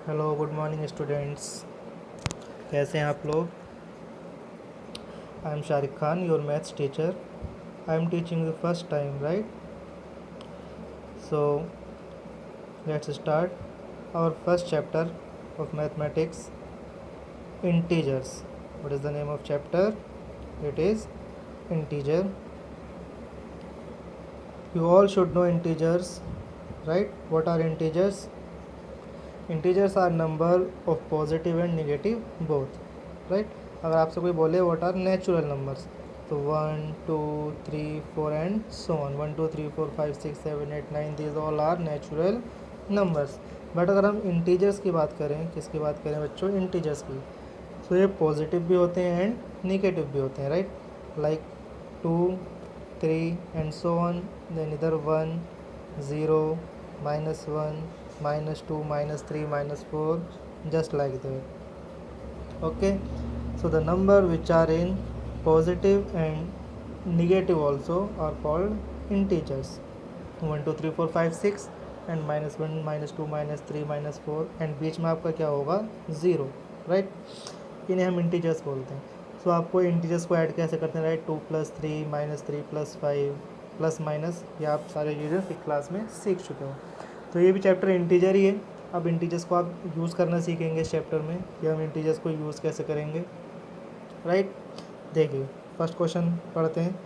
Hello good morning students. कैसे हैं आप लोग? I am Shariq Khan, your maths teacher. I am teaching the first time, right? So let's start our first chapter of mathematics, integers. What is the name of chapter? It is integer. You all should know integers, right? What are integers? Integers are number of positive and negative both, right? अगर आपसे कोई बोले what are natural numbers, तो 1 2 3 4 and so on, 1 2 3 4 5 6 7 8 9, these all are natural numbers. But अगर हम integers की बात करें, किसकी बात करें बच्चों? इंटीजर्स की। तो ये पॉजिटिव भी होते हैं एंड निगेटिव भी होते हैं, right? Like 2 3 and so on, then इधर 1 0 -1 -2 -3 -4, just like that. Okay, so the number which are in positive and negative also are called integers. 1 2 3 4 5 6 and -1 -2 -3 -4 and बीच में आपका क्या होगा? 0, राइट? इन्हें हम इंटीजर्स बोलते हैं। सो आपको इंटीजर्स को ऐड कैसे करते हैं, राइट? 2 + 3 -3 + 5 प्लस माइनस, ये आप सारे चीज़ें फिर क्लास में सीख चुके हो। तो ये भी चैप्टर इंटीजर ही है। अब इंटीजर्स को आप यूज़ करना सीखेंगे इस चैप्टर में कि हम इंटीजर्स को यूज़ कैसे करेंगे, राइट? देखिए फर्स्ट क्वेश्चन पढ़ते हैं।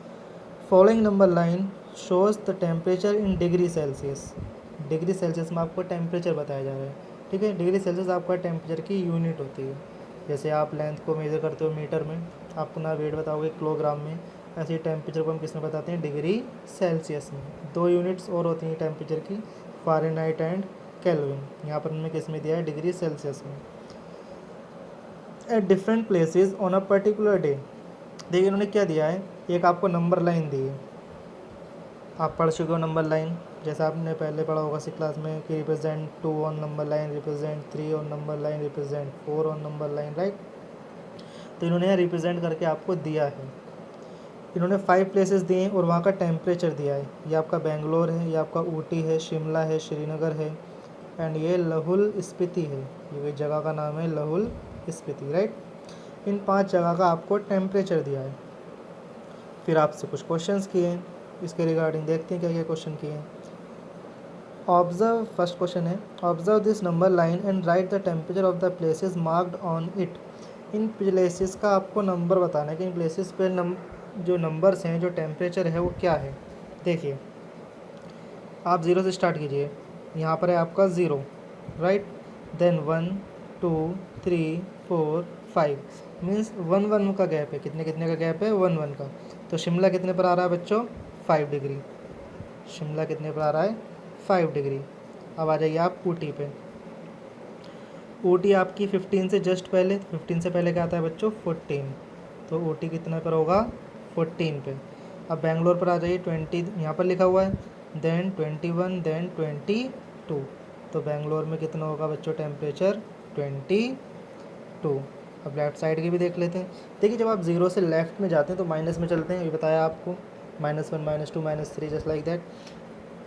Following number line shows the temperature in degree Celsius. Degree Celsius में आपको टेम्परेचर बताया जा रहा है, ठीक है? डिग्री सेल्सियस आपका टेम्परेचर की यूनिट होती है। जैसे आप लेंथ को मेज़र करते हो मीटर में, आप अपना वेट बताओगे किलोग्राम में, ऐसे ही टेम्परेचर को हम किस में बताते हैं? डिग्री सेल्सियस में। 2 यूनिट्स और होती हैं टेम्परेचर की, फ़ारेनहाइट एंड केल्विन। यहाँ पर हमने किस में दिया है? डिग्री सेल्सियस में। At different places on a particular day. देखिए इन्होंने क्या दिया है, एक आपको नंबर लाइन दी है। आप पढ़ चुके हो नंबर लाइन, जैसा आपने पहले पढ़ा होगा सी क्लास में कि represent 2 on number line, represent 3 on number line, represent 4 on number line, right? तो इन्होंने यहाँ रिप्रेजेंट करके आपको दिया है। इन्होंने 5 प्लेसेस दिए हैं और वहाँ का टेम्परेचर दिया है। ये आपका बेंगलोर है, ये आपका ऊटी है, शिमला है, श्रीनगर है एंड ये लाहौल स्पीति है। ये जगह का नाम है लाहौल स्पीति, राइट? इन 5 जगह का आपको टेम्परेचर दिया है। फिर आपसे कुछ क्वेश्चंस किए हैं इसके रिगार्डिंग, देखते हैं क्या क्या क्वेश्चन किए हैं। ऑब्जर्व, फर्स्ट क्वेश्चन है, observe this number line and right the temperature of the places marked on it. In places का आपको नंबर बताना है कि इन प्लेसेस पे जो नंबर्स हैं, जो टेम्परेचर है वो क्या है। देखिए आप 0 से स्टार्ट कीजिए। यहाँ पर है आपका 0, राइट? देन 1 2 3 4 5, मीन्स 1 1 का गैप है। कितने कितने का गैप है? 1 1 का। तो शिमला कितने पर आ रहा है बच्चों? 5 डिग्री। शिमला कितने पर आ रहा है? 5 डिग्री। अब आ जाइए आप ऊटी पे। ऊटी आपकी 15 से जस्ट पहले, 15 से पहले क्या आता है बच्चों? 14। तो ऊटी कितने पर होगा? 14 पे। अब बेंगलोर पर आ जाइए, 20 यहाँ पर लिखा हुआ है, देन 21, देन 22। तो बेंगलोर में कितना होगा बच्चों टेम्परेचर? 22। अब लेफ्ट साइड की भी देख लेते हैं। देखिए जब आप 0 से लेफ्ट में जाते हैं तो माइनस में चलते हैं, ये बताया आपको। -1 -2 -3, just like that.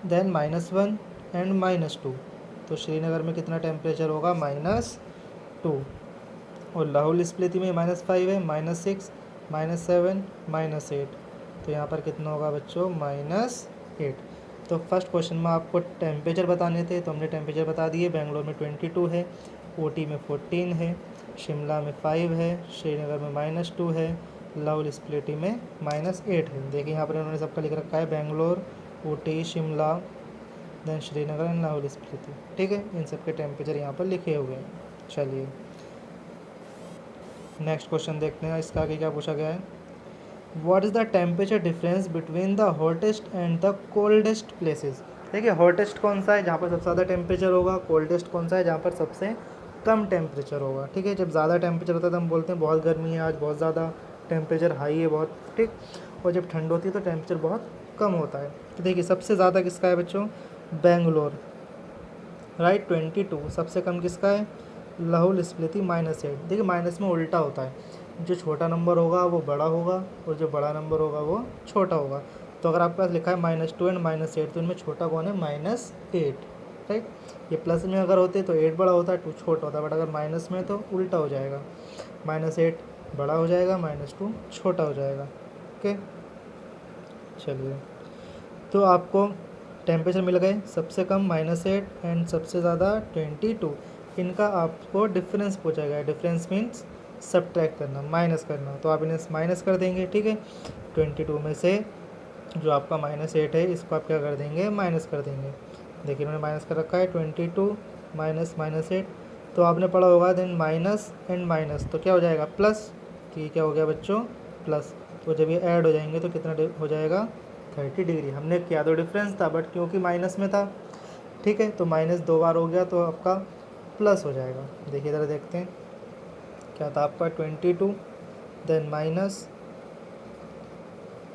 Then -1 and -2। तो श्रीनगर में कितना टेम्परेचर होगा? -2। और लाहौल स्पीति में -5 है, -6 -7 -8। तो यहाँ पर कितना होगा बच्चों? -8। तो फर्स्ट क्वेश्चन में आपको टेम्परेचर बताने थे, तो हमने टेम्परेचर बता दिए। बेंगलोर में 22 है, ऊटी में 14 है, शिमला में 5 है, श्रीनगर में -2 है, लाहौल स्पीति में -8 है। देखिए यहाँ पर इन्होंने सबका लिख रखा है, बेंगलोर, ऊटी, शिमला, देन श्रीनगर एंड लाहौल स्पीति, ठीक है? इन सब के टेम्परेचर यहाँ पर लिखे हुए हैं। चलिए नेक्स्ट क्वेश्चन देखते हैं, इसका आगे क्या पूछा गया है। What is the temperature difference between the hottest and the coldest places. देखिए हॉटेस्ट कौन सा है? जहाँ पर सबसे ज़्यादा टेम्परेचर होगा। कोल्डेस्ट कौन सा है? जहाँ पर सबसे कम टेम्परेचर होगा, ठीक है? जब ज़्यादा टेम्परेचर होता है तो हम बोलते हैं बहुत गर्मी है आज, बहुत ज़्यादा टेम्परेचर हाई है बहुत, ठीक? और जब ठंड होती है तो टेम्परेचर बहुत कम होता है। तो देखिए सबसे ज़्यादा किसका है बच्चों? बेंगलोर, राइट, 22। सबसे कम किसका है? लाहौल स्पीति, -8। देखिए माइनस में उल्टा होता है, जो छोटा नंबर होगा वो बड़ा होगा और जो बड़ा नंबर होगा वो छोटा होगा। तो अगर आपके पास लिखा है -2 एंड -8, तो इनमें छोटा कौन है? -8, राइट। ये प्लस में अगर होते तो 8 बड़ा होता, 2 छोटा होता, बट अगर माइनस में तो उल्टा हो जाएगा, -8 बड़ा हो जाएगा, -2 छोटा हो जाएगा। ओके, चलिए, तो आपको टेम्परेचर मिल गए, सबसे कम -8 एंड सबसे ज़्यादा 22। इनका आपको डिफरेंस पूछा गया है। डिफरेंस मीन्स सब्ट्रैक्ट करना, माइनस करना, तो आप इन्हें माइनस कर देंगे, ठीक है। 22 में से जो आपका -8 है इसको आप क्या कर देंगे, माइनस कर देंगे। देखिए मैंने माइनस कर रखा है, 22 माइनस -8, तो आपने पढ़ा होगा देन माइनस एंड माइनस तो क्या हो जाएगा, प्लस। तो ये क्या हो गया बच्चों, प्लस। तो जब ये ऐड हो जाएंगे तो कितना हो जाएगा, 30 डिग्री। हमने किया तो डिफरेंस था, बट क्योंकि माइनस में था, ठीक है, तो माइनस 2 बार हो गया तो आपका प्लस हो जाएगा। देखिए इधर देखते हैं क्या था आपका, 22 देन माइनस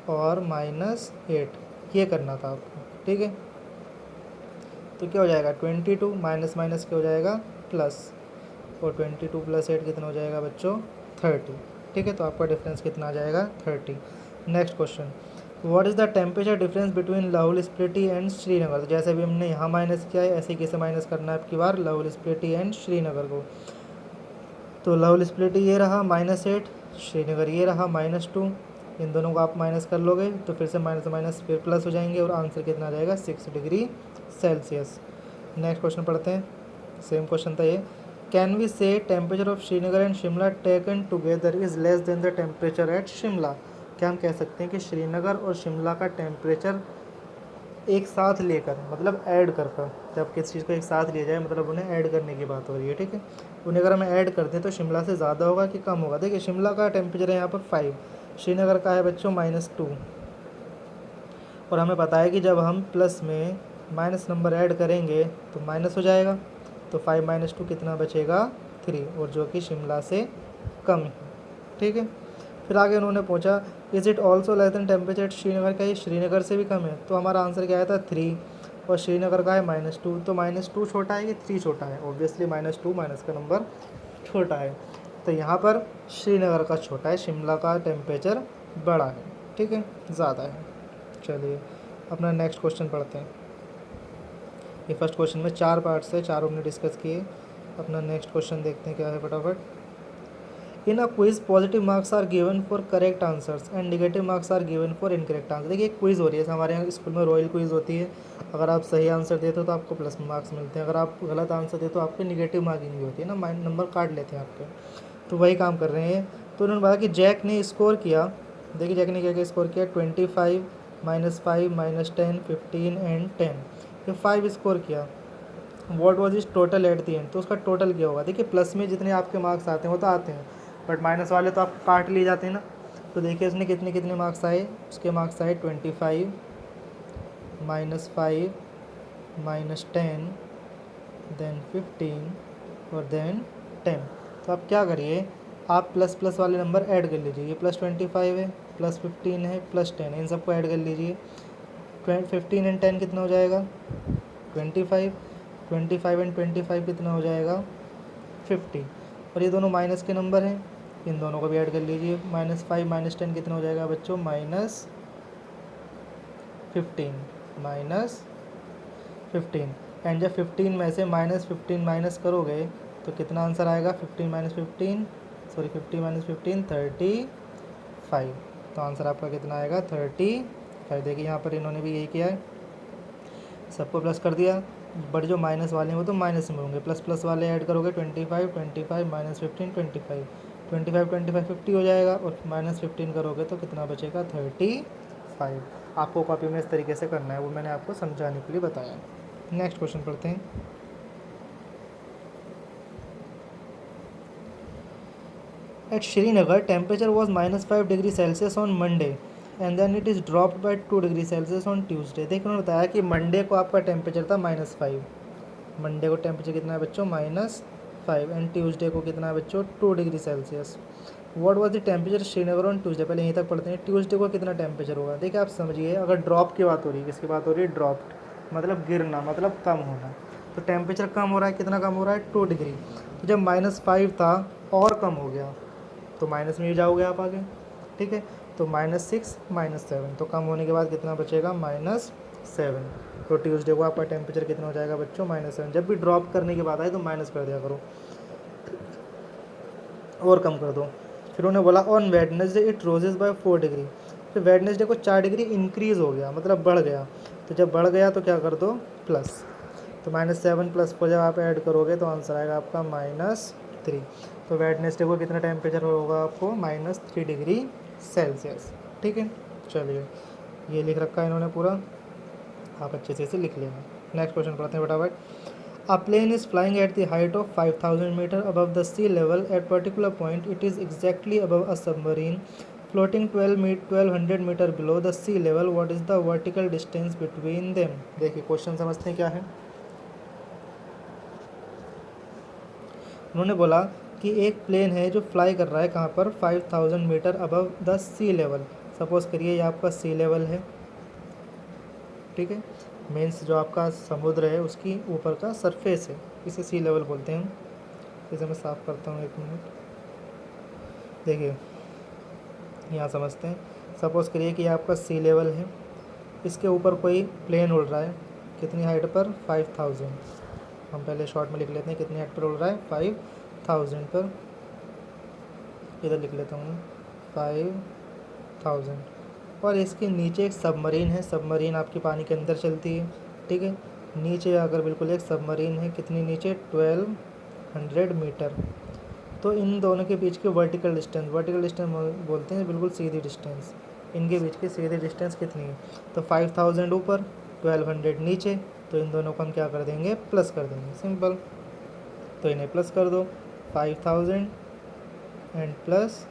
और -8, ये करना था आपको, ठीक है। तो क्या हो जाएगा, 22 माइनस माइनस क्या हो जाएगा, प्लस, और 22 + 8 कितना हो जाएगा बच्चों, 30, ठीक है। तो आपका डिफरेंस कितना आ जाएगा, 30। Next question, what is the temperature difference between Lahaul Spiti and Srinagar. तो जैसे भी हमने यहाँ माइनस किया है, ऐसे कैसे माइनस करना है आपकी बार लाहौल स्पीति एंड श्रीनगर को। तो लाहौल स्पीति ये रहा -8, श्रीनगर ये रहा -2, इन दोनों को आप माइनस कर लोगे तो फिर से माइनस माइनस फिर प्लस हो जाएंगे, और आंसर कितना आ जाएगा, 6 डिग्री सेल्सियस। नेक्स्ट क्वेश्चन पढ़ते हैं, सेम क्वेश्चन था ये। कैन वी से temperature of Srinagar and Shimla taken together is less than the temperature at Shimla. क्या हम कह सकते हैं कि श्रीनगर और शिमला का टेम्परेचर एक साथ लेकर, मतलब ऐड कर कर, जब किसी चीज़ को एक साथ लिया जाए मतलब उन्हें ऐड करने की बात हो रही है, ठीक है। उन्हें अगर हम ऐड करते हैं तो शिमला से ज़्यादा होगा कि कम होगा। देखिए शिमला का टेम्परेचर है यहाँ पर 5, श्रीनगर का है बच्चों -2, और हमें पता है कि जब हम प्लस में माइनस नंबर ऐड करेंगे तो माइनस हो जाएगा, तो 5 - 2 कितना बचेगा, 3, और जो कि शिमला से कम है, ठीक है। फिर आगे उन्होंने पूछा is it also less than temperature Srinagar का, ये श्रीनगर से भी कम है, तो हमारा आंसर क्या आया था, 3, और श्रीनगर का है -2, तो -2 छोटा है कि 3 छोटा है, ऑब्वियसली -2 माइनस का नंबर छोटा है, तो यहाँ पर श्रीनगर का छोटा है, शिमला का टेम्परेचर बड़ा है, ठीक है, ज़्यादा है। चलिए अपना नेक्स्ट क्वेश्चन पढ़ते हैं। ये फर्स्ट क्वेश्चन में 4 पार्ट्स है, चारों हमने डिस्कस किए। अपना नेक्स्ट क्वेश्चन देखते हैं क्या है फटाफट। In a quiz positive marks are given for correct answers and negative marks are given for incorrect answer. देखिए एक क्विज़ हो रही है, हमारे यहाँ स्कूल में रॉयल क्विज़ होती है। अगर आप सही आंसर देते हो तो आपको प्लस मार्क्स मिलते हैं, अगर आप गलत आंसर देते हो तो आपके निगेटिव मार्किंग भी होती है ना, नंबर काट लेते हैं आपके। तो वही काम कर रहे हैं। तो उन्होंने बताया कि जैक ने स्कोर किया, देखिए जैक ने क्या क्या स्कोर किया, 25 -5 -10 15 एंड 10, ये 5 स्कोर किया। What was is total at the end, तो उसका टोटल क्या होगा। देखिए प्लस में जितने आपके मार्क्स आते हैं वो तो आते हैं, बट माइनस वाले तो आप काट लिए जाते हैं ना। तो देखिए उसने कितने कितने मार्क्स आए, उसके मार्क्स आए 25 -5 -10 देन 15 और देन 10। तो आप क्या करिए, आप प्लस प्लस वाले नंबर ऐड कर लीजिए, ये +25 है, +15 है, +10 है, इन सबको ऐड कर लीजिए। 15 एंड 10 कितना हो जाएगा, 25, 25 एंड 25 कितना हो जाएगा, 50, और ये दोनों माइनस के नंबर हैं, इन दोनों को भी ऐड कर लीजिए। -5 -10 कितना हो जाएगा बच्चों, -15 -15, एंड जब 15 में से -15 माइनस करोगे तो कितना आंसर आएगा, 15 - 15 सॉरी 50 - 15 35। तो आंसर आपका कितना आएगा, 35। देखिए यहाँ पर इन्होंने भी यही किया है, सबको प्लस कर दिया, बट जो माइनस वाले हैं वो तो माइनस में होंगे, प्लस प्लस वाले ऐड करोगे 25 -15 -15 25 25 25 50 हो जाएगा, और -15 करोगे तो कितना बचेगा, 35। आपको कॉपी में इस तरीके से करना है, वो मैंने आपको समझाने के लिए बताया। नेक्स्ट क्वेश्चन पढ़ते हैं। At Srinagar, temperature was -5 degree Celsius on Monday and then it is dropped by 2 degree Celsius on Tuesday. देखिए उन्होंने बताया कि मंडे को आपका टेम्परेचर था -5, मंडे को टेम्परेचर कितना है बच्चों, -5, एंड ट्यूसडे को कितना है बच्चों, 2 degree Celsius. What was the temperature Srinagar on Tuesday, पहले यहीं तक पढ़ते हैं। ट्यूसडे को कितना टेम्परेचर होगा, देखिए आप समझिए, अगर ड्रॉप की बात हो रही है, किसकी बात हो रही है, ड्रॉप्ड मतलब गिरना, मतलब कम होना। तो टेम्परेचर कम हो रहा है, कितना कम हो रहा है, 2 डिग्री। तो जब -5 था और कम हो गया तो माइनस में ही जाओगे आप आगे, ठीक है। तो -6 -7, तो कम होने के बाद कितना बचेगा, 7। तो ट्यूसडे को आपका टेम्परेचर कितना हो जाएगा बच्चों -7। जब भी ड्रॉप करने की बात आए तो माइनस कर दिया करो और कम कर दो। फिर उन्होंने बोला on Wednesday it rises by 4 degree. फिर वेडनेसडे को 4 डिग्री इंक्रीज़ हो गया, मतलब बढ़ गया। तो जब बढ़ गया तो क्या कर दो प्लस। तो -7 प्लस 4 जब आप ऐड करोगे तो आंसर आएगा आपका -3। तो वेडनेसडे को कितना टेम्परेचर होगा आपको -3 डिग्री सेल्सियस। ठीक है, चलिए ये लिख रखा है इन्होंने पूरा, आप अच्छे से इसे लिख लेना। नेक्स्ट क्वेश्चन पढ़ते हैं फटाफट। A plane is flying at the height of 5,000 meters above the sea level. At particular point, it is exactly above a submarine floating 1200 meter below the sea level. What is the vertical distance between them? देखिए question समझते हैं क्या है। उन्होंने बोला कि एक plane है जो फ्लाई कर रहा है कहाँ पर 5000 metre above the sea level. Suppose करिए ये आपका सी लेवल है, ठीक है, मीन्स जो आपका समुद्र है उसकी ऊपर का सरफेस है, इसे सी लेवल बोलते हैं। इसे मैं साफ़ करता हूँ 1 मिनट। देखिए यहाँ समझते हैं। सपोज़ करिए कि आपका सी लेवल है, इसके ऊपर कोई प्लेन उड़ रहा है, कितनी हाइट पर 5000। हम पहले शॉर्ट में लिख लेते हैं कितनी हाइट पर उड़ रहा है 5000 पर। इधर लिख लेता हूँ 5000। और इसके नीचे एक सबमरीन है, सबमरीन आपकी पानी के अंदर चलती है, ठीक है। नीचे अगर बिल्कुल एक सबमरीन है, कितनी नीचे 1200 मीटर। तो इन दोनों के बीच की वर्टिकल डिस्टेंस बोलते हैं बिल्कुल सीधी डिस्टेंस, इनके बीच की सीधी डिस्टेंस कितनी है। तो 5000 ऊपर 1200 नीचे, तो इन दोनों को हम क्या कर देंगे प्लस कर देंगे, सिंपल। तो इन्हें प्लस कर दो 5000 एंड प्लस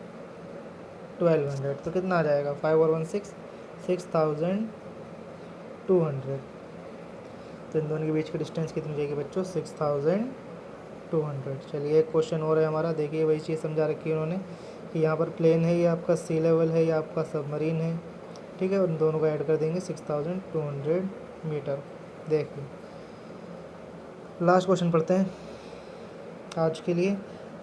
1200, तो कितना आ जाएगा 5 और 1 6, 6200। तो इन दोनों के बीच की डिस्टेंस कितनी जाएगी बच्चों 6200। चलिए एक क्वेश्चन और है हमारा, देखिए वही चीज़ समझा रखी है उन्होंने कि यहाँ पर प्लेन है, ये आपका सी लेवल है, ये आपका सबमरीन है, ठीक है। उन दोनों को ऐड कर देंगे 6200 मीटर। देखिए लास्ट क्वेश्चन पढ़ते हैं आज के लिए।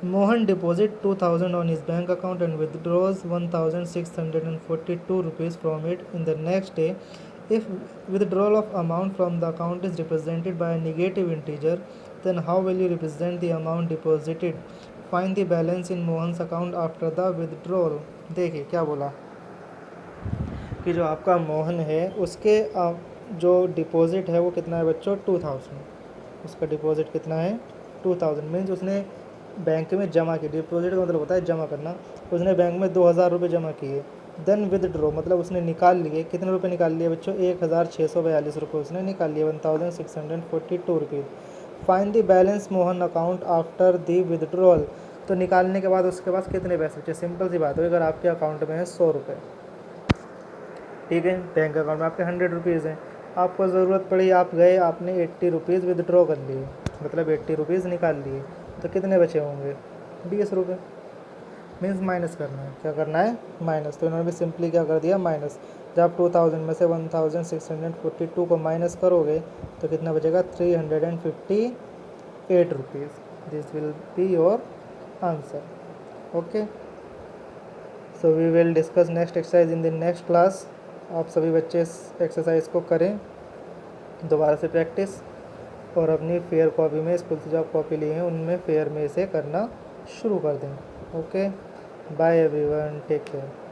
Mohan deposit 2000 on his bank account and withdraws 1642 rupees from it in the next day. If withdrawal of amount from the account is represented by a negative integer, then how will you represent the amount deposited? Find the balance in Mohan's account after the withdrawal. देखिए क्या बोला कि जो आपका मोहन है उसके जो deposit है वो कितना है बच्चों 2000। उसका डिपॉजिट कितना है 2000, मीन्स उसने बैंक में जमा की। डिपॉजिट का मतलब होता है जमा करना। उसने बैंक में 2000 रुपये जमा किए। देन विदड्रॉ मतलब उसने निकाल लिए, कितने रुपए निकाल लिए बच्चों 1642 रुपये उसने निकाल लिए, 1642 rupees. Find the balance Mohan account after the withdrawal. तो निकालने के बाद उसके पास कितने पैसे बचे, सिंपल सी बात है। अगर आपके अकाउंट में है 100 रुपये, ठीक है, बैंक अकाउंट में आपके 100 रुपीज़ हैं, आपको ज़रूरत पड़ी, आप गए, आपने 80 रुपीज़ विदड्रॉ कर लिए, मतलब 80 रुपीज़ निकाल लिए, तो कितने बचे होंगे 20 रुपये। मीन्स माइनस करना है, क्या करना है माइनस। तो इन्होंने भी सिंपली क्या कर दिया माइनस। जब आप 2000 में से 1642 को माइनस करोगे तो कितना बचेगा 358 rupees. This will be your answer. Okay, so we will discuss next exercise in the next class. आप सभी बच्चे इस एक्सरसाइज को करें दोबारा से प्रैक्टिस, और अपनी फेयर कॉपी में, स्कूल से जो आप कॉपी लिए हैं उनमें फेयर में इसे करना शुरू कर दें। Okay, bye everyone, take care.